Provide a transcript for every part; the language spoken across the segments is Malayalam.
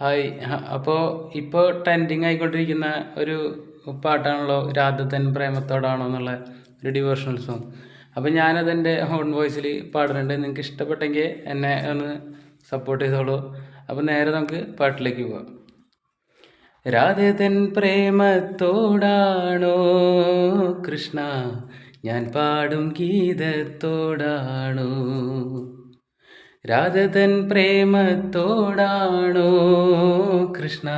ഹായ്. അപ്പോൾ ഇപ്പോൾ ട്രെൻഡിങ് ആയിക്കൊണ്ടിരിക്കുന്ന ഒരു പാട്ടാണല്ലോ രാധതൻ പ്രേമത്തോടാണോ എന്നുള്ള ഒരു ഡിവോഷണൽ സോങ്. അപ്പോൾ ഞാനതെൻ്റെ ഓൺ വോയിസിൽ പാടുന്നുണ്ട്. നിങ്ങൾക്ക് ഇഷ്ടപ്പെട്ടെങ്കിൽ എന്നെ ഒന്ന് സപ്പോർട്ട് ചെയ്തോളൂ. അപ്പോൾ നേരെ നമുക്ക് പാട്ടിലേക്ക് പോവാം. രാധതൻ പ്രേമത്തോടാണോ കൃഷ്ണ ഞാൻ പാടും ഗീതത്തോടാണോ? രാധതൻ പ്രേമത്തോടാണോ കൃഷ്ണ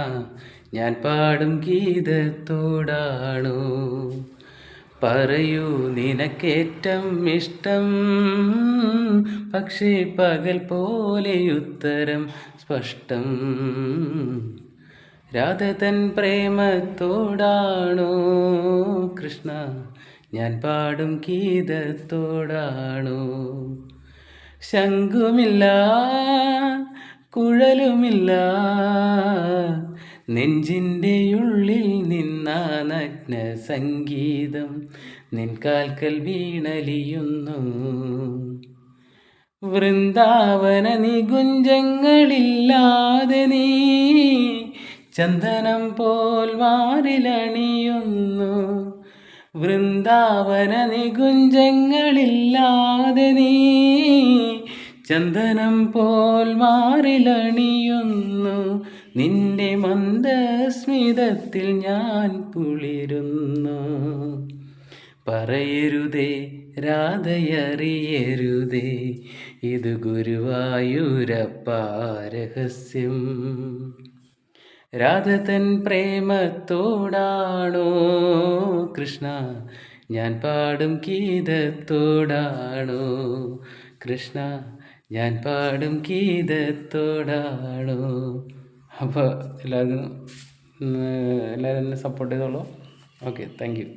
ഞാൻ പാടും ഗീതത്തോടാണോ? പറയൂ നിനക്കേറ്റം ഇഷ്ടം, പക്ഷേ പകൽ പോലെ ഉത്തരം സ്പഷ്ടം. രാധതൻ പ്രേമത്തോടാണോ കൃഷ്ണ ഞാൻ പാടും ഗീതത്തോടാണോ? ശംഖുമില്ല കുഴലുമില്ല, നെഞ്ചിൻ്റെ ഉള്ളിൽ നിന്നാ നഗ്ന സംഗീതം നിൻ കാൽക്കൽ വീണലിയുന്നു. വൃന്ദാവന നികുഞ്ചങ്ങളില്ലാതെ നീ ചന്ദനം പോൽ വാരിലണിയുന്നു. വൃന്ദാവന നികുഞ്ചങ്ങളില്ലാതെ നീ ചന്ദനം പോൽ മാറിലണിയുന്നു. നിന്റെ മന്ദസ്മിതത്തിൽ ഞാൻ കുളിരുന്നു. പറയരുതേ രാധയറിയരുതേ, ഇത് ഗുരുവായൂരപ്പ രഹസ്യം. രാധതൻ പ്രേമത്തോടാണോ കൃഷ്ണ ഞാൻ പാടും ഗീതത്തോടാണോ? കൃഷ്ണ ഞാൻ പാടും ഗീതത്തോടാണോ? അപ്പോൾ എല്ലാവരും എന്നെ സപ്പോർട്ട് ചെയ്തോളൂ. Okay, thank you.